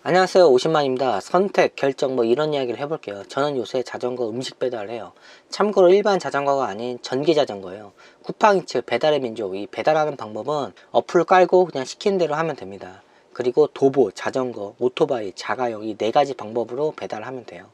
안녕하세요, 오신만입니다. 선택, 결정 이런 이야기를 해볼게요. 저는 요새 자전거 음식 배달을 해요. 참고로 일반 자전거가 아닌 전기 자전거예요. 쿠팡이츠, 배달의 민족. 이 배달하는 방법은 어플 깔고 그냥 시키는 대로 하면 됩니다. 그리고 도보, 자전거, 오토바이, 자가용 이 네 가지 방법으로 배달을 하면 돼요.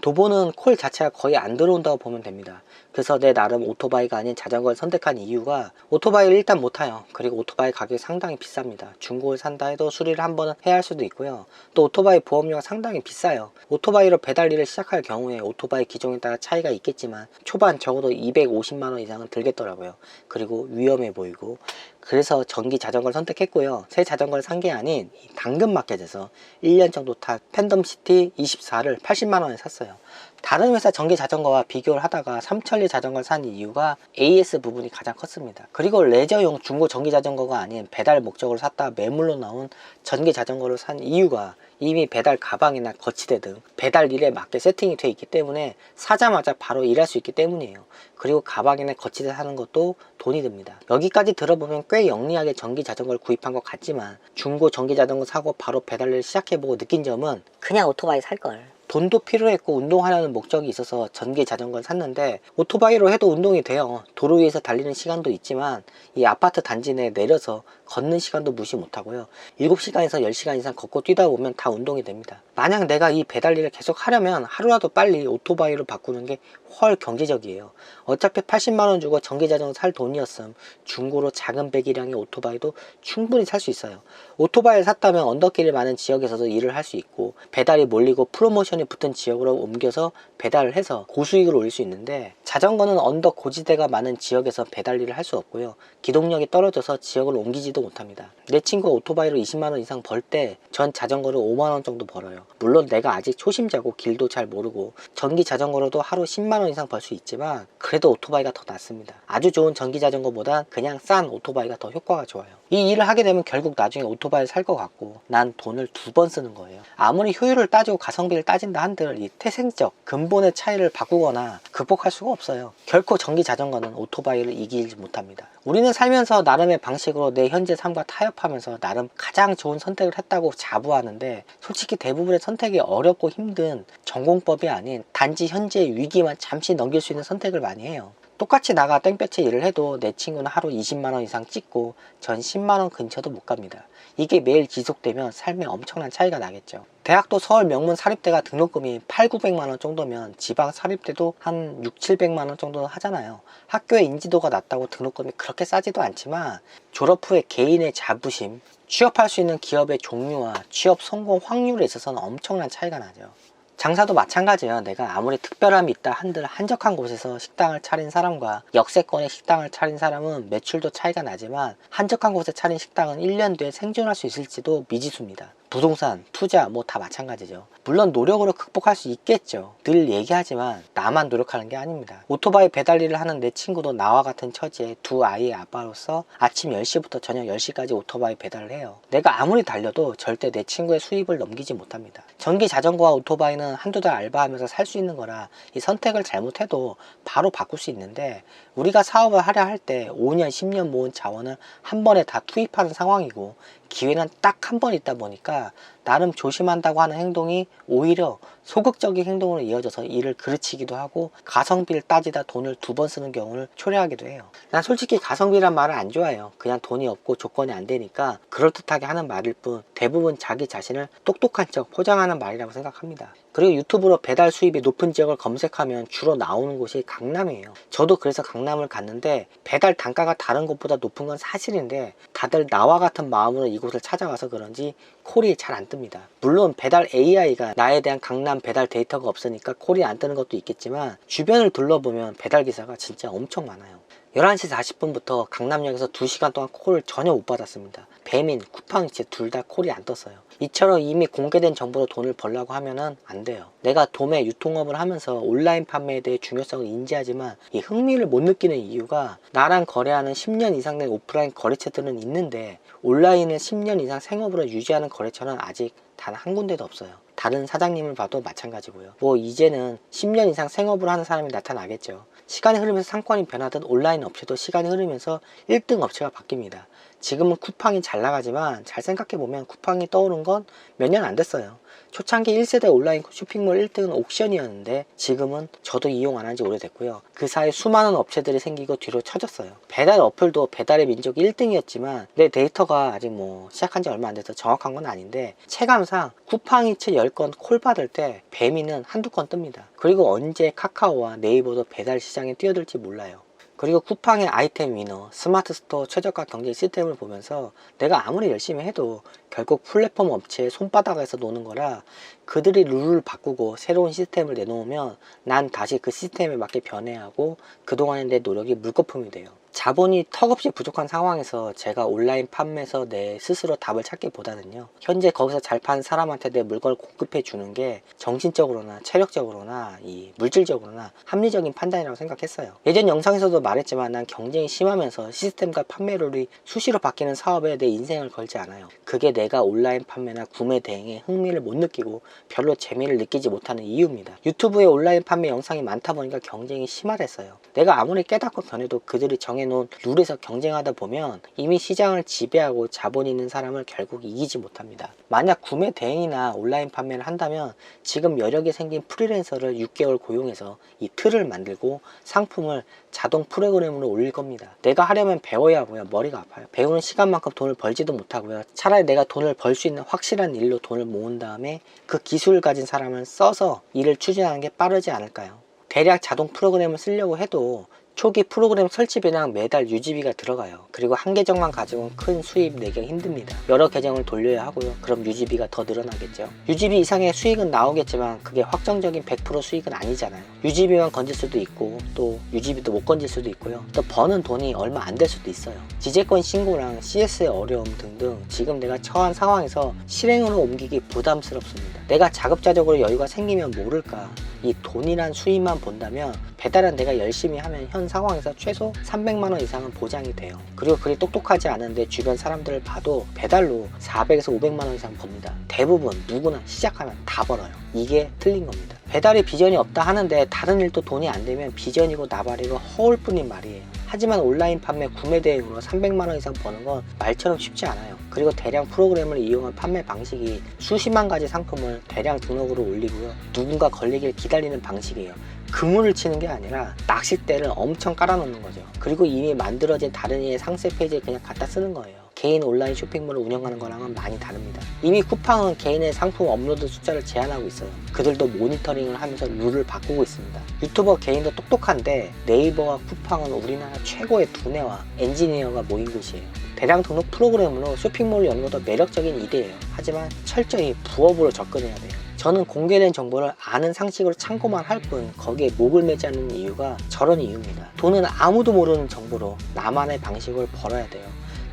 도보는 콜 자체가 거의 안 들어온다고 보면 됩니다. 그래서 내 나름 오토바이가 아닌 자전거를 선택한 이유가 오토바이를 일단 못 타요. 그리고 오토바이 가격이 상당히 비쌉니다. 중고를 산다 해도 수리를 한 번은 해야 할 수도 있고요. 또 오토바이 보험료가 상당히 비싸요. 오토바이로 배달 일을 시작할 경우에 오토바이 기종에 따라 차이가 있겠지만 초반 적어도 250만원 이상은 들겠더라고요. 그리고 위험해 보이고, 그래서 전기 자전거를 선택했고요. 새 자전거를 산 게 아닌 당근마켓에서 1년 정도 탄 팬덤시티 24를 80만원에 샀어요. 다른 회사 전기 자전거와 비교를 하다가 삼천리 자전거를 산 이유가 AS 부분이 가장 컸습니다. 그리고 레저용 중고 전기 자전거가 아닌 배달 목적으로 샀다 매물로 나온 전기 자전거를 산 이유가 이미 배달 가방이나 거치대 등 배달 일에 맞게 세팅이 되어 있기 때문에 사자마자 바로 일할 수 있기 때문이에요. 그리고 가방이나 거치대 사는 것도 돈이 듭니다. 여기까지 들어보면 꽤 영리하게 전기 자전거를 구입한 것 같지만 중고 전기 자전거 사고 바로 배달 일을 시작해보고 느낀 점은 그냥 오토바이 살걸. 돈도 필요했고 운동하려는 목적이 있어서 전기 자전거를 샀는데 오토바이로 해도 운동이 돼요. 도로 위에서 달리는 시간도 있지만 이 아파트 단지 내에 내려서 걷는 시간도 무시 못하고요. 7시간에서 10시간 이상 걷고 뛰다 보면 다 운동이 됩니다. 만약 내가 이 배달 일을 계속 하려면 하루라도 빨리 오토바이로 바꾸는 게 훨 경제적이에요. 어차피 80만원 주고 전기 자전거 살 돈이었음 중고로 작은 배기량의 오토바이도 충분히 살 수 있어요. 오토바이를 샀다면 언덕길이 많은 지역에서도 일을 할 수 있고 배달이 몰리고 프로모션이 붙은 지역으로 옮겨서 배달을 해서 고수익을 올릴 수 있는데, 자전거는 언덕 고지대가 많은 지역에서 배달 일을 할 수 없고요. 기동력이 떨어져서 지역을 옮기지도 못합니다. 내 친구가 오토바이로 20만원 이상 벌 때 전 자전거로 5만원 정도 벌어요. 물론 내가 아직 초심자고 길도 잘 모르고 전기 자전거로도 하루 10만원 이상 벌 수 있지만 그래도 오토바이가 더 낫습니다. 아주 좋은 전기 자전거보다 그냥 싼 오토바이가 더 효과가 좋아요. 이 일을 하게 되면 결국 나중에 오토바이를 살 것 같고 난 돈을 2번 쓰는 거예요. 아무리 효율을 따지고 가성비를 따진다 한들 이 태생적 근본의 차이를 바꾸거나 극복할 수가 없어요. 결코 전기 자전거는 오토바이를 이기지 못합니다. 우리는 살면서 나름의 방식으로 내 현재 삶과 타협하면서 나름 가장 좋은 선택을 했다고 자부하는데, 솔직히 대부분의 선택이 어렵고 힘든 전공법이 아닌 단지 현재의 위기만 잠시 넘길 수 있는 선택을 많이 해요. 똑같이 나가 땡볕에 일을 해도 내 친구는 하루 20만원 이상 찍고 전 10만원 근처도 못 갑니다. 이게 매일 지속되면 삶에 엄청난 차이가 나겠죠. 대학도 서울 명문 사립대가 등록금이 8,900만원 정도면 지방 사립대도 한 6,700만원 정도 하잖아요. 학교의 인지도가 낮다고 등록금이 그렇게 싸지도 않지만 졸업 후에 개인의 자부심, 취업할 수 있는 기업의 종류와 취업 성공 확률에 있어서는 엄청난 차이가 나죠. 장사도 마찬가지예요. 내가 아무리 특별함이 있다 한들 한적한 곳에서 식당을 차린 사람과 역세권의 식당을 차린 사람은 매출도 차이가 나지만 한적한 곳에 차린 식당은 1년 뒤에 생존할 수 있을지도 미지수입니다. 부동산, 투자 다 마찬가지죠. 물론 노력으로 극복할 수 있겠죠. 늘 얘기하지만 나만 노력하는 게 아닙니다. 오토바이 배달 일을 하는 내 친구도 나와 같은 처지에 두 아이의 아빠로서 아침 10시부터 저녁 10시까지 오토바이 배달을 해요. 내가 아무리 달려도 절대 내 친구의 수입을 넘기지 못합니다. 전기 자전거와 오토바이는 한두 달 알바하면서 살 수 있는 거라 이 선택을 잘못해도 바로 바꿀 수 있는데, 우리가 사업을 하려 할 때 5년 10년 모은 자원을 한 번에 다 투입하는 상황이고 기회는 딱 한 번 있다 보니까 나름 조심한다고 하는 행동이 오히려 소극적인 행동으로 이어져서 일을 그르치기도 하고 가성비를 따지다 돈을 2번 쓰는 경우를 초래하기도 해요. 난 솔직히 가성비란 말을 안 좋아해요. 그냥 돈이 없고 조건이 안 되니까 그럴듯하게 하는 말일 뿐 대부분 자기 자신을 똑똑한 척 포장하는 말이라고 생각합니다. 그리고 유튜브로 배달 수입이 높은 지역을 검색하면 주로 나오는 곳이 강남이에요. 저도 그래서 강남을 갔는데 배달 단가가 다른 곳보다 높은 건 사실인데 다들 나와 같은 마음으로 이곳을 찾아와서 그런지 콜이 잘 안 뜹니다. 물론 배달 AI가 나에 대한 강남 배달 데이터가 없으니까 콜이 안 뜨는 것도 있겠지만 주변을 둘러보면 배달기사가 진짜 엄청 많아요. 11시 40분부터 강남역에서 2시간 동안 콜을 전혀 못 받았습니다. 배민, 쿠팡이츠 둘 다 콜이 안 떴어요. 이처럼 이미 공개된 정보로 돈을 벌려고 하면은 안 돼요. 내가 도매 유통업을 하면서 온라인 판매에 대해 중요성을 인지하지만 이 흥미를 못 느끼는 이유가, 나랑 거래하는 10년 이상 된 오프라인 거래처들은 있는데 온라인을 10년 이상 생업으로 유지하는 거래처는 아직 단 한 군데도 없어요. 다른 사장님을 봐도 마찬가지고요. 뭐 이제는 10년 이상 생업을 하는 사람이 나타나겠죠. 시간이 흐르면서 상권이 변하듯 온라인 업체도 시간이 흐르면서 1등 업체가 바뀝니다. 지금은 쿠팡이 잘 나가지만 잘 생각해보면 쿠팡이 떠오른 건 몇 년 안 됐어요. 초창기 1세대 온라인 쇼핑몰 1등은 옥션이었는데 지금은 저도 이용 안 한 지 오래됐고요. 그 사이 수많은 업체들이 생기고 뒤로 쳐졌어요. 배달 어플도 배달의 민족이 1등이었지만 내 데이터가 아직 뭐 시작한 지 얼마 안 돼서 정확한 건 아닌데 체감상 쿠팡이츠 10건 콜 받을 때 배미는 한두 건 뜹니다. 그리고 언제 카카오와 네이버도 배달 시장에 뛰어들지 몰라요. 그리고 쿠팡의 아이템 위너, 스마트 스토어 최저가 경쟁 시스템을 보면서 내가 아무리 열심히 해도 결국 플랫폼 업체의 손바닥에서 노는 거라 그들이 룰을 바꾸고 새로운 시스템을 내놓으면 난 다시 그 시스템에 맞게 변해야 하고 그동안의 내 노력이 물거품이 돼요. 자본이 턱없이 부족한 상황에서 제가 온라인 판매에서 내 스스로 답을 찾기보다는요, 현재 거기서 잘 파는 사람한테 내 물건을 공급해 주는 게 정신적으로나 체력적으로나 이 물질적으로나 합리적인 판단이라고 생각했어요. 예전 영상에서도 말했지만 난 경쟁이 심하면서 시스템과 판매룰이 수시로 바뀌는 사업에 내 인생을 걸지 않아요. 그게 내가 온라인 판매나 구매 대행에 흥미를 못 느끼고 별로 재미를 느끼지 못하는 이유입니다. 유튜브에 온라인 판매 영상이 많다 보니까 경쟁이 심하댔어요. 내가 아무리 깨닫고 변해도 그들이 정해놓은 룰에서 경쟁하다 보면 이미 시장을 지배하고 자본이 있는 사람을 결국 이기지 못합니다. 만약 구매 대행이나 온라인 판매를 한다면 지금 여력이 생긴 프리랜서를 6개월 고용해서 이 틀을 만들고 상품을 자동 프로그램으로 올릴 겁니다. 내가 하려면 배워야 하고요. 머리가 아파요. 배우는 시간만큼 돈을 벌지도 못하고요. 차라리 내가 돈을 벌 수 있는 확실한 일로 돈을 모은 다음에 그 기술을 가진 사람을 써서 일을 추진하는 게 빠르지 않을까요? 대략 자동 프로그램을 쓰려고 해도 초기 프로그램 설치비랑 매달 유지비가 들어가요. 그리고 한 계정만 가지고는 큰 수입 내기가 힘듭니다. 여러 계정을 돌려야 하고요. 그럼 유지비가 더 늘어나겠죠. 유지비 이상의 수익은 나오겠지만 그게 확정적인 100% 수익은 아니잖아요. 유지비만 건질 수도 있고 또 유지비도 못 건질 수도 있고요. 또 버는 돈이 얼마 안 될 수도 있어요. 지재권 신고랑 CS의 어려움 등등 지금 내가 처한 상황에서 실행으로 옮기기 부담스럽습니다. 내가 자급자족으로 여유가 생기면 모를까, 이 돈이란 수입만 본다면 배달은 내가 열심히 하면 현 상황에서 최소 300만원 이상은 보장이 돼요. 그리고 그리 똑똑하지 않은데 주변 사람들을 봐도 배달로 400에서 500만원 이상 법니다. 대부분 누구나 시작하면 다 벌어요. 이게 틀린 겁니다. 배달이 비전이 없다 하는데 다른 일도 돈이 안 되면 비전이고 나발이고 허울 뿐인 말이에요. 하지만 온라인 판매 구매 대행으로 300만원 이상 버는 건 말처럼 쉽지 않아요. 그리고 대량 프로그램을 이용한 판매 방식이 수십만 가지 상품을 대량 등록으로 올리고요. 누군가 걸리길 기다리는 방식이에요. 그물을 치는 게 아니라 낚싯대를 엄청 깔아놓는 거죠. 그리고 이미 만들어진 다른 이의 상세 페이지에 그냥 갖다 쓰는 거예요. 개인 온라인 쇼핑몰을 운영하는 거랑은 많이 다릅니다. 이미 쿠팡은 개인의 상품 업로드 숫자를 제한하고 있어요. 그들도 모니터링을 하면서 룰을 바꾸고 있습니다. 유튜버 개인도 똑똑한데 네이버와 쿠팡은 우리나라 최고의 두뇌와 엔지니어가 모인 곳이에요. 대량 등록 프로그램으로 쇼핑몰을 여는 것도 매력적인 이데예요. 하지만 철저히 부업으로 접근해야 돼요. 저는 공개된 정보를 아는 상식으로 참고만 할 뿐 거기에 목을 매지 않는 이유가 저런 이유입니다. 돈은 아무도 모르는 정보로 나만의 방식을 벌어야 돼요.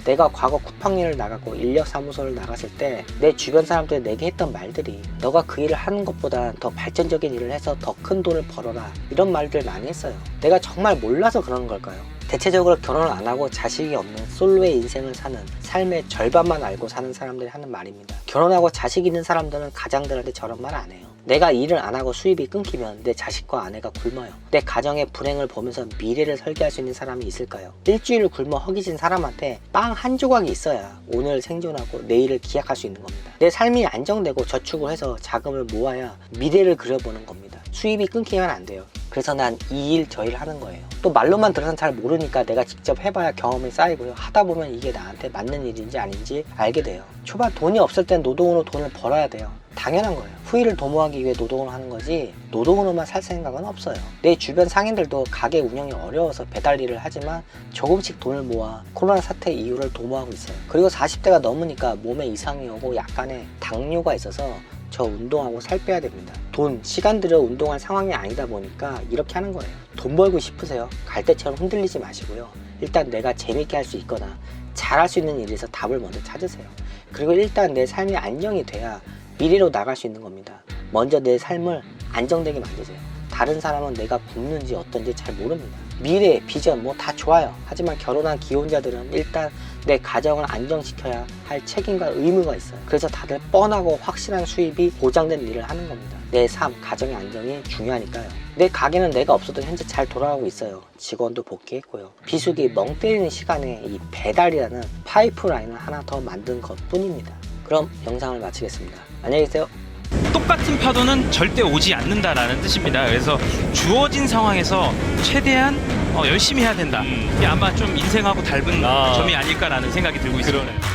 내가 과거 쿠팡일을 나가고 인력사무소를 나갔을 때 내 주변 사람들이 내게 했던 말들이 너가 그 일을 하는 것보다 더 발전적인 일을 해서 더 큰 돈을 벌어라, 이런 말들 많이 했어요. 내가 정말 몰라서 그러는 걸까요? 대체적으로 결혼을 안 하고 자식이 없는 솔로의 인생을 사는, 삶의 절반만 알고 사는 사람들이 하는 말입니다. 결혼하고 자식 있는 사람들은 가장들한테 저런 말 안 해요. 내가 일을 안 하고 수입이 끊기면 내 자식과 아내가 굶어요. 내 가정의 불행을 보면서 미래를 설계할 수 있는 사람이 있을까요? 일주일을 굶어 허기진 사람한테 빵 한 조각이 있어야 오늘 생존하고 내일을 기약할 수 있는 겁니다. 내 삶이 안정되고 저축을 해서 자금을 모아야 미래를 그려보는 겁니다. 수입이 끊기면 안 돼요. 그래서 난 이 일 저 일 하는 거예요. 또 말로만 들어선 잘 모르니까 내가 직접 해봐야 경험이 쌓이고요. 하다 보면 이게 나한테 맞는 일인지 아닌지 알게 돼요. 초반 돈이 없을 땐 노동으로 돈을 벌어야 돼요. 당연한 거예요. 후일을 도모하기 위해 노동을 하는 거지 노동으로만 살 생각은 없어요. 내 주변 상인들도 가게 운영이 어려워서 배달 일을 하지만 조금씩 돈을 모아 코로나 사태 이후를 도모하고 있어요. 그리고 40대가 넘으니까 몸에 이상이 오고 약간의 당뇨가 있어서 저 운동하고 살 빼야 됩니다. 돈, 시간 들여 운동할 상황이 아니다 보니까 이렇게 하는 거예요. 돈 벌고 싶으세요? 갈대처럼 흔들리지 마시고요. 일단 내가 재밌게 할 수 있거나 잘할 수 있는 일에서 답을 먼저 찾으세요. 그리고 일단 내 삶이 안정이 돼야 미래로 나갈 수 있는 겁니다. 먼저 내 삶을 안정되게 만드세요. 다른 사람은 내가 굶는지 어떤지 잘 모릅니다. 미래, 비전 뭐 다 좋아요. 하지만 결혼한 기혼자들은 일단 내 가정을 안정시켜야 할 책임과 의무가 있어요. 그래서 다들 뻔하고 확실한 수입이 보장된 일을 하는 겁니다. 내 삶, 가정의 안정이 중요하니까요. 내 가게는 내가 없어도 현재 잘 돌아가고 있어요. 직원도 복귀했고요. 비수기 멍 때리는 시간에 이 배달이라는 파이프라인을 하나 더 만든 것 뿐입니다. 그럼 영상을 마치겠습니다. 안녕히 계세요. 똑같은 파도는 절대 오지 않는다라는 뜻입니다. 그래서 주어진 상황에서 최대한 열심히 해야 된다. 이게 아마 좀 인생하고 닮은 점이 아닐까라는 생각이 들고 있습니다.